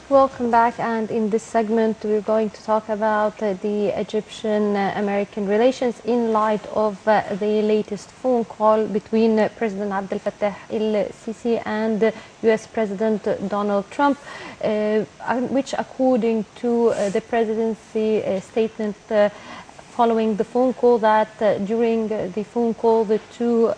Welcome back, and in this segment we're going to talk about the Egyptian-American relations in light of the latest phone call between President Abdel Fattah el-Sisi and US President Donald Trump, which according to the presidency statement following the phone call, that during the phone call the two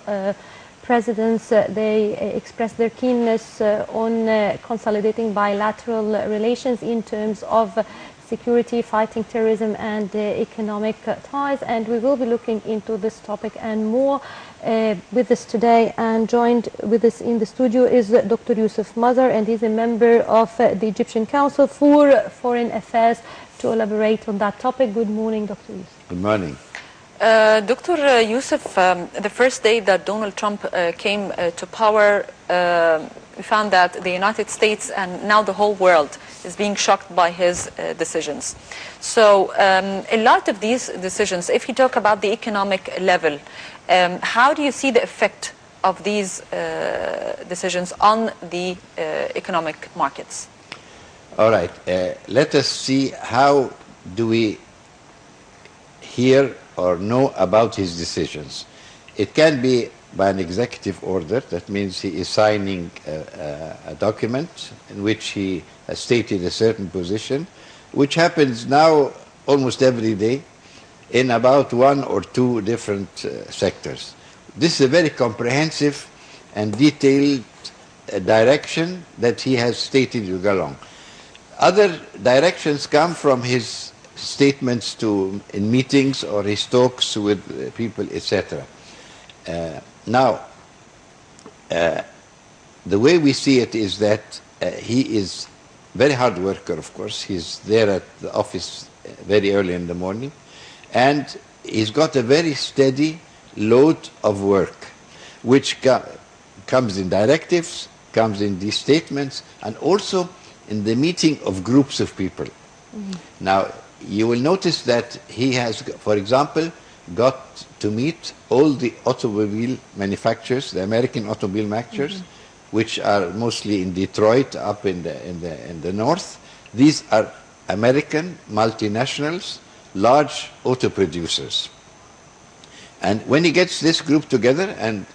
presidents, they expressed their keenness on consolidating bilateral relations in terms of security, fighting terrorism, and economic ties. And we will be looking into this topic and more. With us today and joined with us in the studio is Dr. Youssef Mazhar, and he's a member of the Egyptian Council for Foreign Affairs, to elaborate on that topic. Good morning, Dr. Youssef. Good morning. Dr. Youssef, the first day that Donald Trump came to power, we found that the United States and now the whole world is being shocked by his decisions. So in light of these decisions, if you talk about the economic level, how do you see the effect of these decisions on the economic markets? All right. Let us see how do we hear or know about his decisions. It can be by an executive order. That means he is signing a document in which he has stated a certain position, which happens now almost every day in about one or two different sectors. This is a very comprehensive and detailed direction that he has stated all along. Other directions come from his statements in meetings or his talks with people, etc. Now, the way we see it is that he is very hard worker, of course. He's there at the office very early in the morning, and he's got a very steady load of work, which comes in directives, comes in these statements, and also in the meeting of groups of people. Now, you will notice that he has, for example, got to meet all the automobile manufacturers, the American automobile manufacturers, which are mostly in Detroit, up in the north. These are American multinationals, large auto producers. And when he gets this group together, and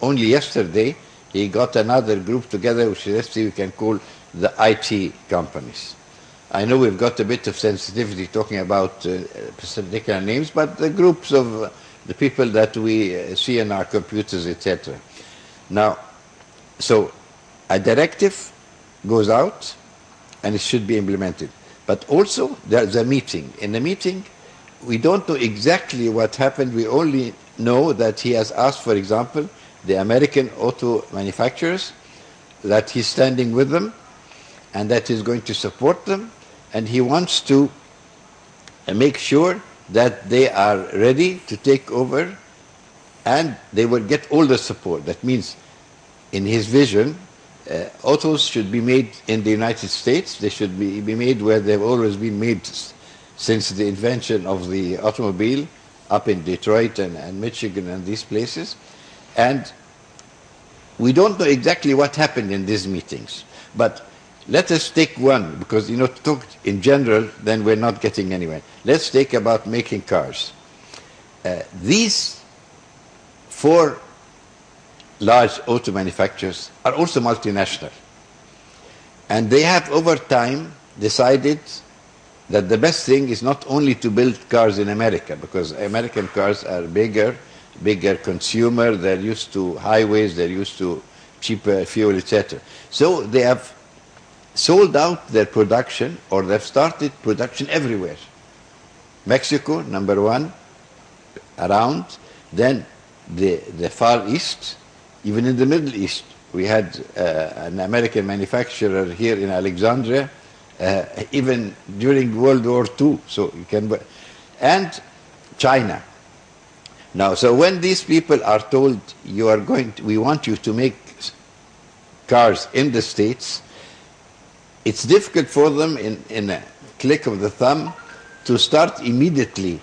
only yesterday he got another group together, which let's see, we can call the IT companies. I know we've got a bit of sensitivity talking about particular names, but the groups of the people that we see in our computers, etc. Now, so a directive goes out and it should be implemented. But also there's a meeting. In the meeting, we don't know exactly what happened. We only know that he has asked, for example, the American auto manufacturers, that he's standing with them and that he's going to support them. And he wants to make sure that they are ready to take over and they will get all the support. That means, in his vision, autos should be made in the United States. They should be made where they've always been made since the invention of the automobile, up in Detroit and Michigan and these places. And we don't know exactly what happened in these meetings. But let us take one, because, to talk in general, then we're not getting anywhere. Let's take about making cars. These four large auto manufacturers are also multinational. And they have, over time, decided that the best thing is not only to build cars in America, because American cars are bigger consumer, they're used to highways, they're used to cheaper fuel, etc. So they have sold out their production, or they've started production everywhere. Mexico, number one, around. Then the Far East, even in the Middle East. We had an American manufacturer here in Alexandria, even during World War II. So you can, and China. Now, so when these people are told, we want you to make cars in the States, it's difficult for them in a click of the thumb to start immediately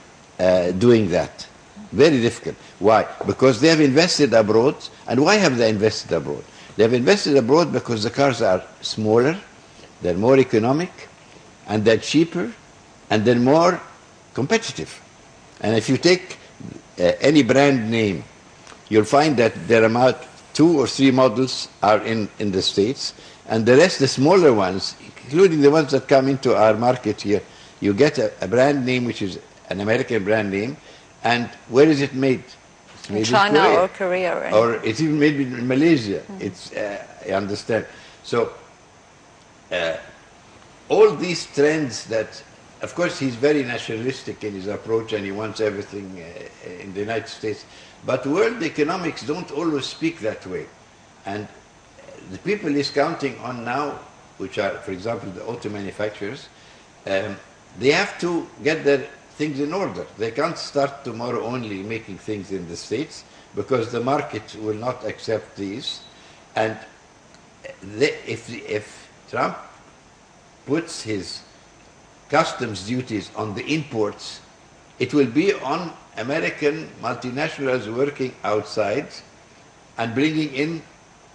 doing that. Very difficult. Why? Because they have invested abroad. And why have they invested abroad? They have invested abroad because the cars are smaller, they're more economic, and they're cheaper, and they're more competitive. And if you take any brand name, you'll find that there are about 2 or 3 models are in the States, and the rest, the smaller ones, including the ones that come into our market here, you get a brand name which is an American brand name, and where is it made? It's made in China Korea. or Korea. Or it's even made in Malaysia. It's, I understand. So all these trends that, of course, he's very nationalistic in his approach and he wants everything in the United States. But world economics don't always speak that way. And the people he's counting on now, which are, for example, the auto manufacturers, they have to get their things in order. They can't start tomorrow only making things in the States because the market will not accept these. And if Trump puts his customs duties on the imports, it will be on American multinationals working outside and bringing in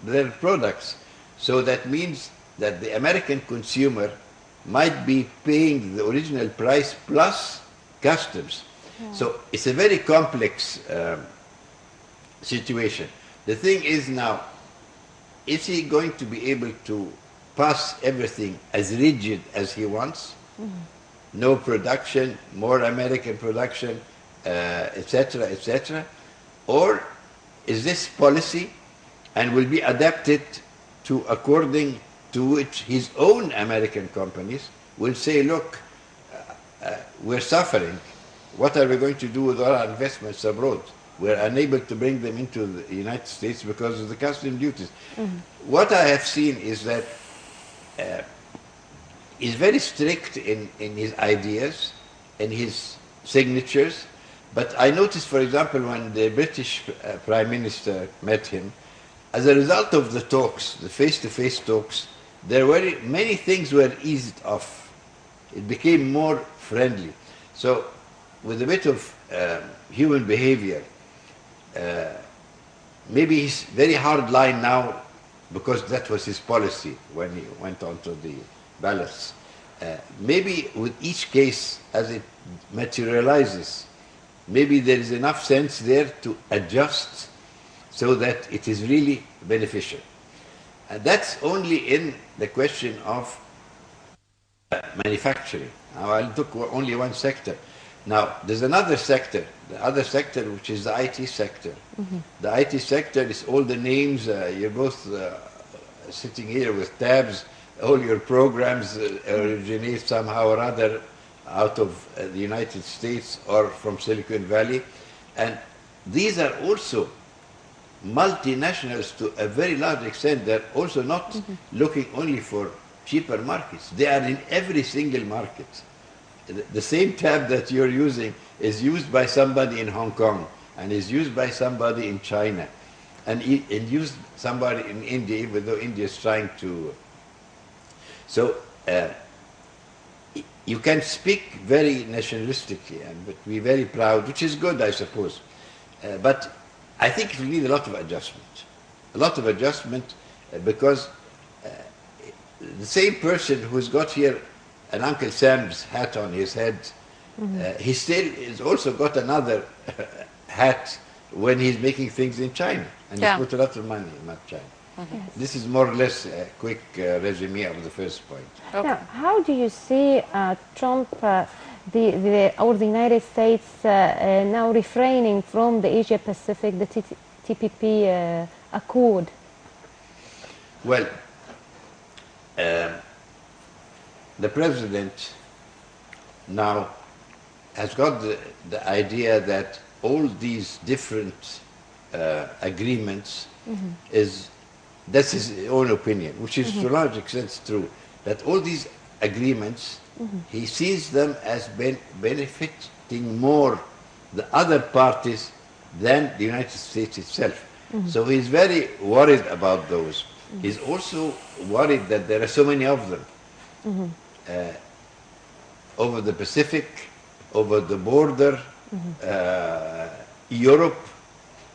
their products. So that means that the American consumer might be paying the original price plus customs. Yeah. So it's a very complex situation. The thing is now, is he going to be able to pass everything as rigid as he wants? Mm-hmm. No production, more American production, etc., etc. Or is this policy and will be adapted to according to which his own American companies will say, look, we're suffering. What are we going to do with all our investments abroad? We're unable to bring them into the United States because of the custom duties. Mm-hmm. What I have seen is that he's very strict in his ideas, in his signatures. But I noticed, for example, when the British Prime Minister met him, as a result of the talks, the face-to-face talks, there were many things were eased off. It became more friendly. So with a bit of human behavior, maybe he's very hard line now because that was his policy when he went on to the ballots. Maybe with each case as it materializes, maybe there is enough sense there to adjust so that it is really beneficial. And that's only in the question of manufacturing. Now I'll took only one sector. Now there's another sector, the other sector which is the IT sector. Mm-hmm. The IT sector is all the names, you're both sitting here with tabs, all your programs originate somehow or other out of the United States or from Silicon Valley. And these are also multinationals to a very large extent. They're also not looking only for cheaper markets. They are in every single market. The same tab that you're using is used by somebody in Hong Kong and is used by somebody in China and used somebody in India, even though India is trying to. So you can speak very nationalistically but be very proud, which is good, I suppose. But I think it will need a lot of adjustment. A lot of adjustment because the same person who's got here an Uncle Sam's hat on his head, he still has also got another hat when he's making things in China. And he's put a lot of money in China. Mm-hmm. Yes. This is more or less a quick resume of the first point. Okay. Now, how do you see Trump or the United States now refraining from the Asia-Pacific, the TPP accord? Well, the president now has got the idea that all these different agreements that's his own opinion, which is to a large extent true, that all these agreements, he sees them as benefiting more the other parties than the United States itself. So he's very worried about those. He's also worried that there are so many of them over the Pacific, over the border, Europe.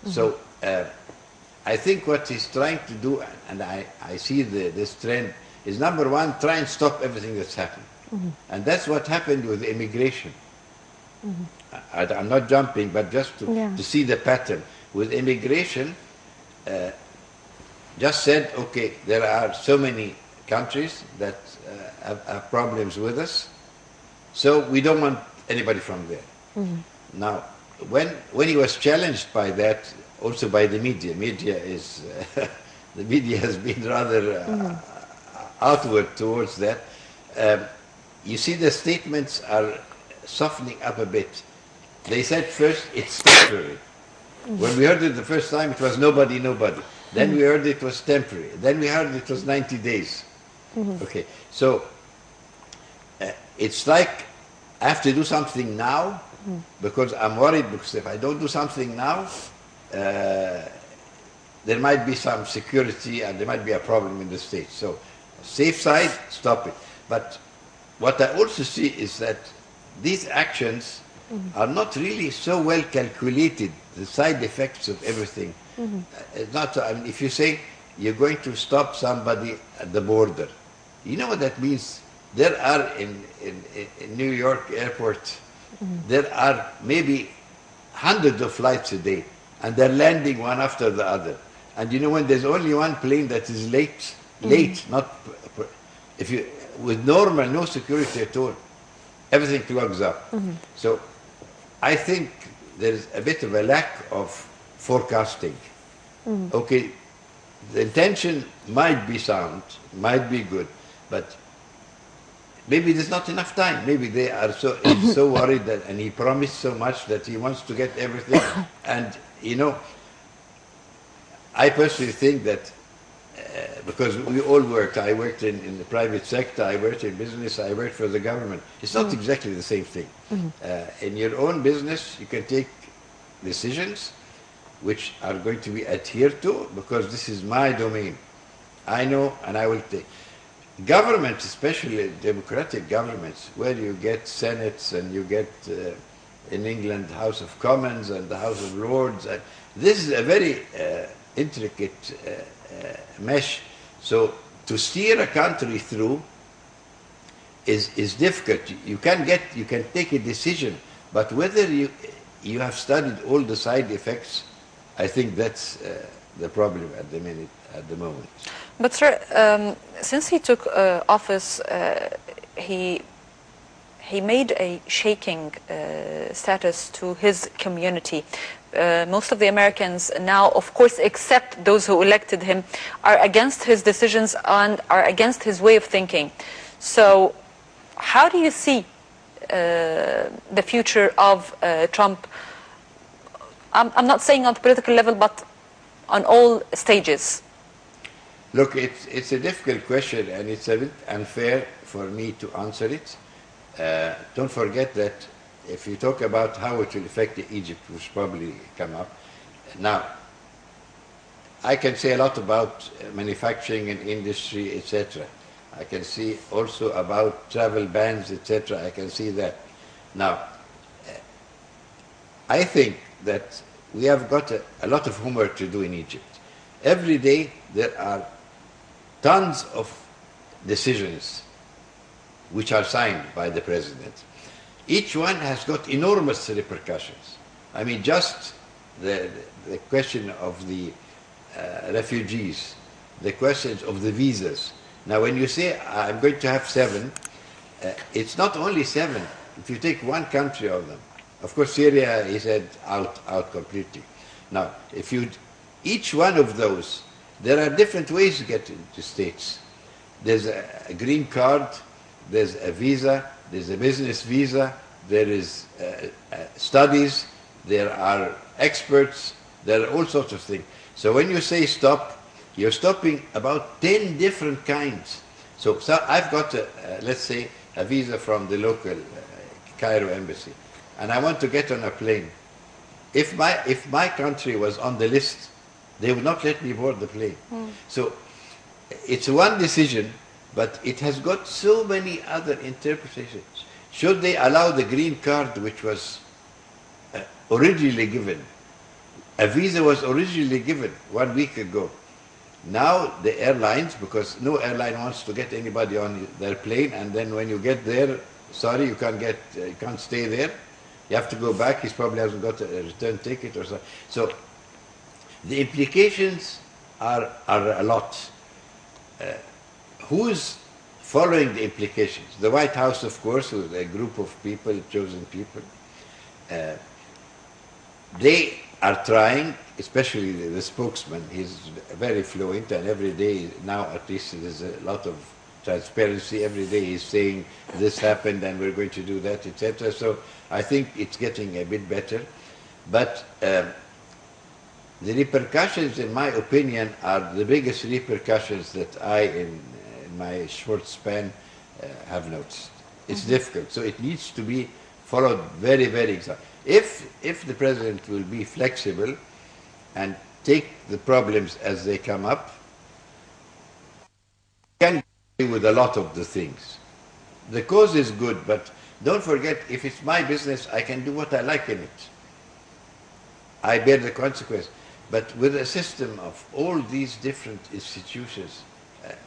So I think what he's trying to do, and I see this trend, is number one, try and stop everything that's happening. And that's what happened with immigration. I'm not jumping, but just to see the pattern. With immigration, just said, okay, there are so many countries that have problems with us, so we don't want anybody from there. Now, when he was challenged by that, also by the media is, the media has been rather outward towards that. You see the statements are softening up a bit. They said first, it's temporary. When we heard it the first time, it was nobody. Then we heard it was temporary. Then we heard it was 90 days. Okay, so it's like I have to do something now because I'm worried, because if I don't do something now, there might be some security and there might be a problem in the States. So safe side, stop it. But what I also see is that these actions are not really so well calculated, the side effects of everything. It's not, I mean, if you say you're going to stop somebody at the border, you know what that means? There are in New York airport, there are maybe hundreds of flights a day, and they're landing one after the other. And you know, when there's only one plane that is late, not, if you, with normal, no security at all, everything clogs up. So I think there's a bit of a lack of forecasting. Okay, the intention might be sound, might be good, but maybe there's not enough time. Maybe they are so worried that, and he promised so much that he wants to get everything. And you know, I personally think that because we all worked, I worked in the private sector, I worked in business, I worked for the government. It's not exactly the same thing. In your own business, you can take decisions which are going to be adhered to because this is my domain. I know, and I will take. Governments, especially democratic governments, where you get senates and you get, in England, House of Commons and the House of Lords. This is a very intricate mesh. So to steer a country through is difficult. You can take a decision, but whether you have studied all the side effects, I think that's the problem at the moment. But sir, since he took office, he made a shaking status to his community. Most of the Americans now, of course, except those who elected him, are against his decisions and are against his way of thinking. So how do you see the future of Trump? I'm not saying on the political level, but on all stages. Look, it's a difficult question, and it's a bit unfair for me to answer it. Don't forget that if you talk about how it will affect Egypt, which probably come up. Now, I can say a lot about manufacturing and industry, etc. I can see also about travel bans, etc. I can see that. Now, I think that we have got a lot of homework to do in Egypt. Every day there are tons of decisions which are signed by the president. Each one has got enormous repercussions. I mean, just the question of the refugees, the questions of the visas. Now, when you say, I'm going to have 7, it's not only 7. If you take one country of them, of course, Syria, he said, out completely. Now, each one of those, there are different ways to get into states. There's a green card, there's a visa, there's a business visa, there is studies, there are experts, there are all sorts of things. So when you say stop, you're stopping about 10 different kinds. So I've got, let's say, a visa from the local Cairo embassy, and I want to get on a plane. If my country was on the list, they would not let me board the plane. So it's one decision, but it has got so many other interpretations. Should they allow the green card, which was originally given? A visa was originally given 1 week ago. Now the airlines, because no airline wants to get anybody on their plane, and then when you get there, sorry, you can't stay there. You have to go back. He probably hasn't got a return ticket or so. So the implications are a lot. Who's following the implications? The White House, of course, with a group of people, chosen people. They are trying, especially the spokesman. He's very fluent, and every day now at least there's a lot of transparency. Every day he's saying this happened and we're going to do that, etc. So I think it's getting a bit better. But the repercussions, in my opinion, are the biggest repercussions that I, in my short span, have noticed. It's difficult, so it needs to be followed very, very exactly. If the president will be flexible and take the problems as they come up, he can deal with a lot of the things. The cause is good, but don't forget, if it's my business, I can do what I like in it. I bear the consequence. But with a system of all these different institutions,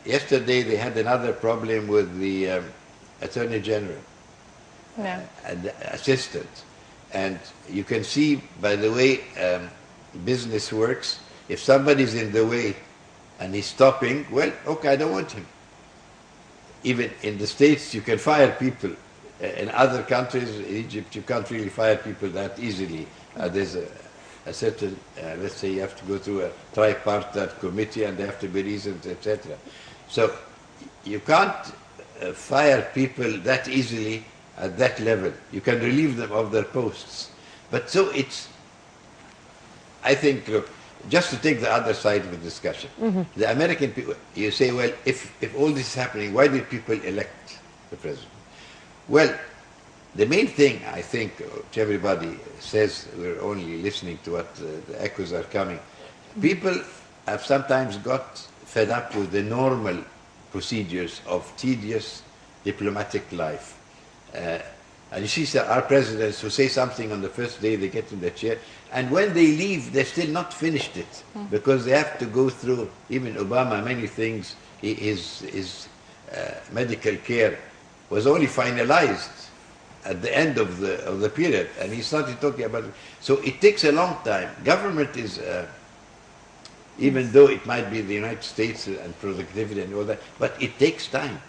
yesterday they had another problem with the Attorney General and the assistant. And you can see by the way business works, if somebody's in the way and he's stopping, well, okay, I don't want him. Even in the States, you can fire people. In other countries, in Egypt, you can't really fire people that easily. There's a certain, let's say you have to go through a tripartite committee and there have to be reasons, etc. So you can't fire people that easily at that level. You can relieve them of their posts. But so it's, I think, look, just to take the other side of the discussion, the American people, you say, well, if all this is happening, why did people elect the president? Well, the main thing, I think, which everybody says, we're only listening to what the echoes are coming, people have sometimes got fed up with the normal procedures of tedious diplomatic life. And you see our presidents who say something on the first day they get in the chair, and when they leave, they've still not finished it, because they have to go through, even Obama, many things, his medical care was only finalized at the end of the period, and he started talking about it. So it takes a long time. Government is, even though it might be the United States and productivity and all that, but it takes time.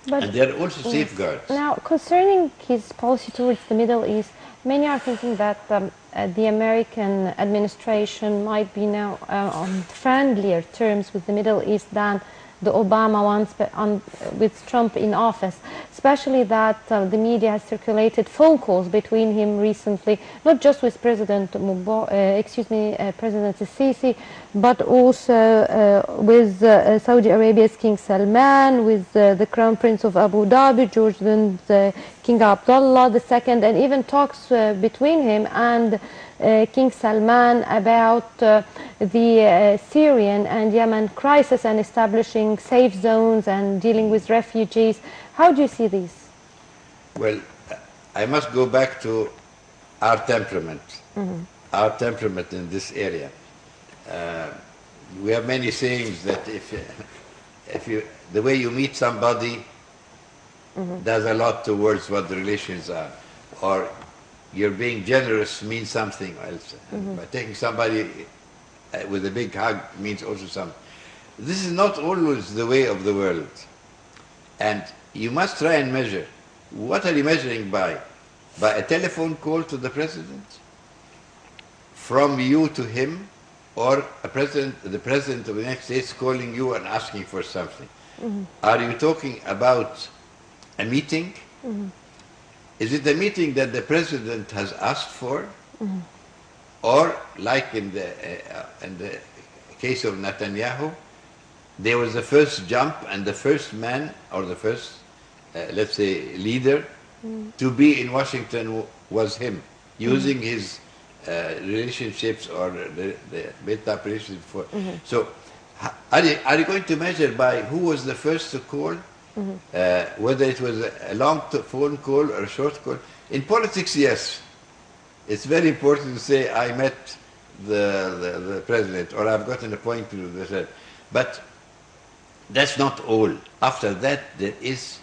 But and there are also safeguards. Now, concerning his policy towards the Middle East, many are thinking that the American administration might be now on friendlier terms with the Middle East than the Obama ones with Trump in office, especially that the media has circulated phone calls between him recently, not just with President President Sisi, but also with Saudi Arabia's King Salman, with the Crown Prince of Abu Dhabi, Jordan's King Abdullah II, and even talks between him and King Salman about the Syrian and Yemen crisis and establishing safe zones and dealing with refugees. How do you see these? Well, I must go back to our temperament, our temperament in this area. We have many sayings that the way you meet somebody does a lot towards what the relations are, or you're being generous means something else. By taking somebody with a big hug means also something. This is not always the way of the world. And you must try and measure. What are you measuring by? By a telephone call to the president? From you to him? Or the President of the United States calling you and asking for something? Are you talking about a meeting? Is it a meeting that the president has asked for? Or, like in the case of Netanyahu, there was the first jump and the first man, or the first, let's say, leader to be in Washington was him, using his relationships or the built-up relationship for. So, are you going to measure by who was the first to call? Whether it was a long phone call or a short call. In politics, yes. It's very important to say, I met the president, or I've got an appointment with the president. But that's not all. After that, is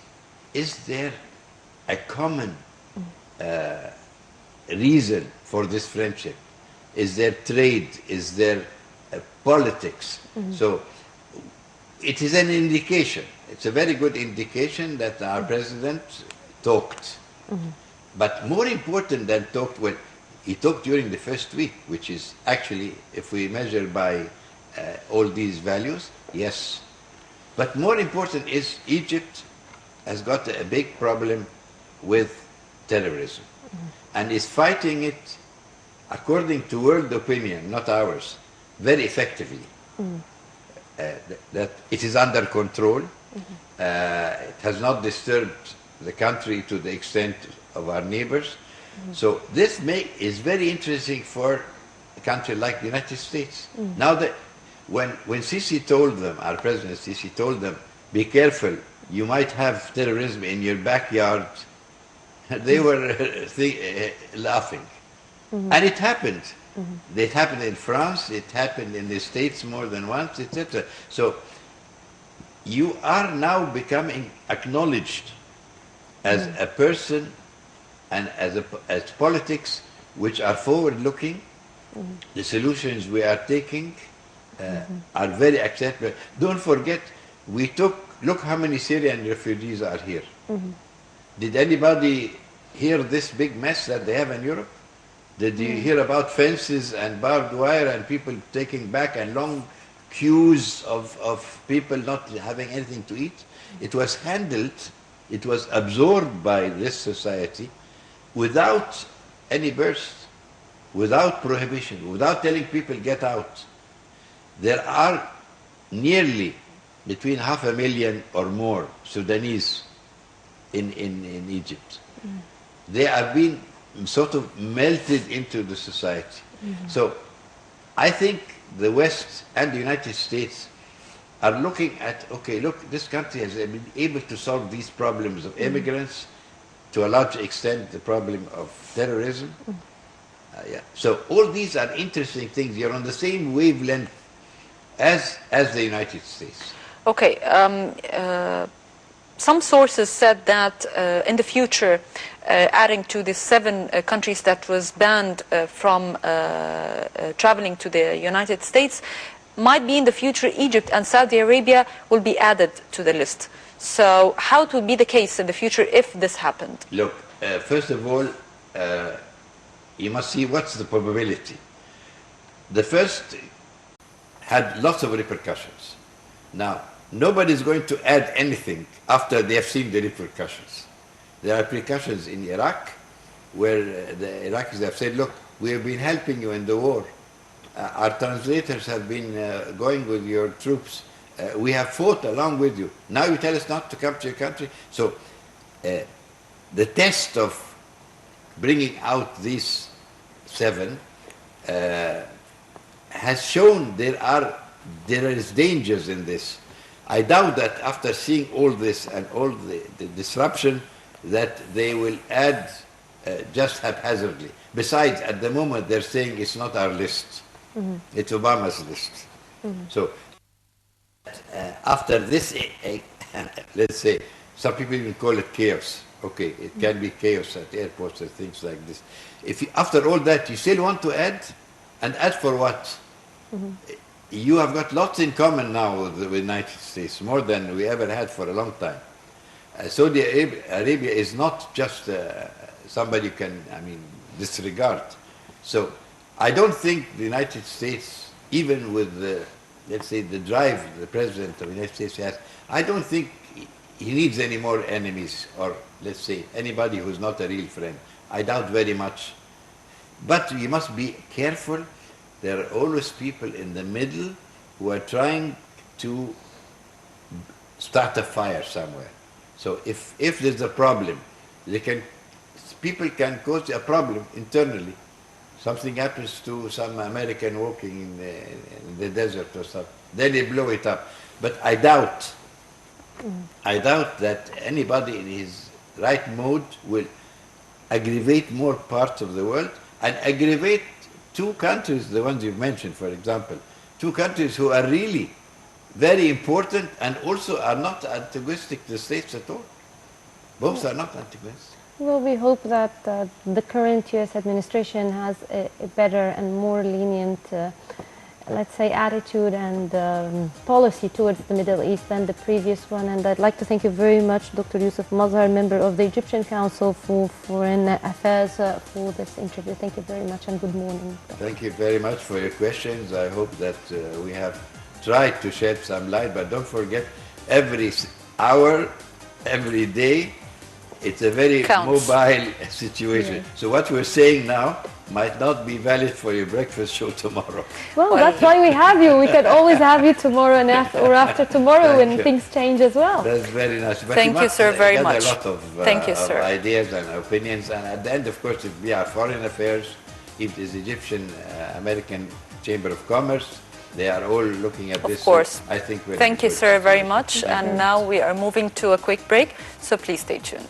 there a common reason for this friendship? Is there trade? Is there politics? So it is an indication. It's a very good indication that our president talked. But more important than talked, well, he talked during the first week, which is actually, if we measure by all these values, yes. But more important is Egypt has got a big problem with terrorism and is fighting it, according to world opinion, not ours, very effectively. That it is under control. It has not disturbed the country to the extent of our neighbors. So this is very interesting for a country like the United States. Now that when Sisi told them, our President Sisi told them, be careful, you might have terrorism in your backyard, they were laughing. And it happened. It happened in France, it happened in the States more than once, etc. So you are now becoming acknowledged as a person and as politics which are forward-looking. The solutions we are taking are very acceptable. Don't forget, look how many Syrian refugees are here. Did anybody hear this big mess that they have in Europe? Did you hear about fences and barbed wire and people taking back and long queues of people not having anything to eat? It was handled, it was absorbed by this society without any burst, without prohibition, without telling people get out. There are nearly between 500,000 or more Sudanese in Egypt. They have been sort of melted into the society. So I think the West and the United States are looking at, okay, look, this country has been able to solve these problems of immigrants, to a large extent the problem of terrorism. So all these are interesting things. You're on the same wavelength as the United States. Okay. Some sources said that in the future, adding to the 7 countries that was banned from traveling to the United States, might be in the future Egypt and Saudi Arabia will be added to the list. So how it will be the case in the future if this happened? Look, first of all, you must see what's the probability. The first had lots of repercussions. Now, nobody is going to add anything after they have seen the repercussions. There are repercussions in Iraq, where the Iraqis have said, look, we have been helping you in the war. Our translators have been going with your troops. We have fought along with you. Now you tell us not to come to your country. So the test of bringing out these 7 has shown there is dangers in this. I doubt that after seeing all this and all the disruption that they will add just haphazardly. Besides, at the moment they're saying it's not our list. It's Obama's list. So after this, let's say, some people even call it chaos. Okay, it can be chaos at airports and things like this. If after all that you still want to add, and add for what? You have got lots in common now with the United States, more than we ever had for a long time. Saudi Arabia is not just somebody you can, disregard. So I don't think the United States, even with the, let's say, the drive the President of the United States has, I don't think he needs any more enemies, or let's say, anybody who's not a real friend. I doubt very much. But you must be careful. There are always people in the middle who are trying to start a fire somewhere. So if there's a problem, people can cause a problem internally. Something happens to some American walking in the desert or something, then they blow it up. But I doubt that anybody in his right mood will aggravate more parts of the world and aggravate 2 countries, the ones you've mentioned, for example, 2 countries who are really very important, and also are not antagonistic to the states at all. Both are not antagonistic. Well, we hope that the current U.S. administration has a better and more lenient, let's say, attitude and policy towards the Middle East than the previous one. And I'd like to thank you very much, Dr. Youssef Mazhar, member of the Egyptian Council for Foreign Affairs, for this interview. Thank you very much and good morning. Thank you very much for your questions. I hope that we have tried to shed some light, but don't forget, every hour, every day, it's a very Counts. mobile situation. Yeah. So what we're saying now might not be valid for your breakfast show tomorrow. Well, that's why we have you. We can always have you tomorrow and or after tomorrow when you. things change as well. That's very nice. But Thank you, sir, very get much. a lot of, Thank you, of sir. ideas and opinions. And at the end, of course, if we are foreign affairs, it is Egyptian American Chamber of Commerce. They are all looking at this. Of course. So I think we're Thank you, good. sir, very much. And now we are moving to a quick break, so please stay tuned.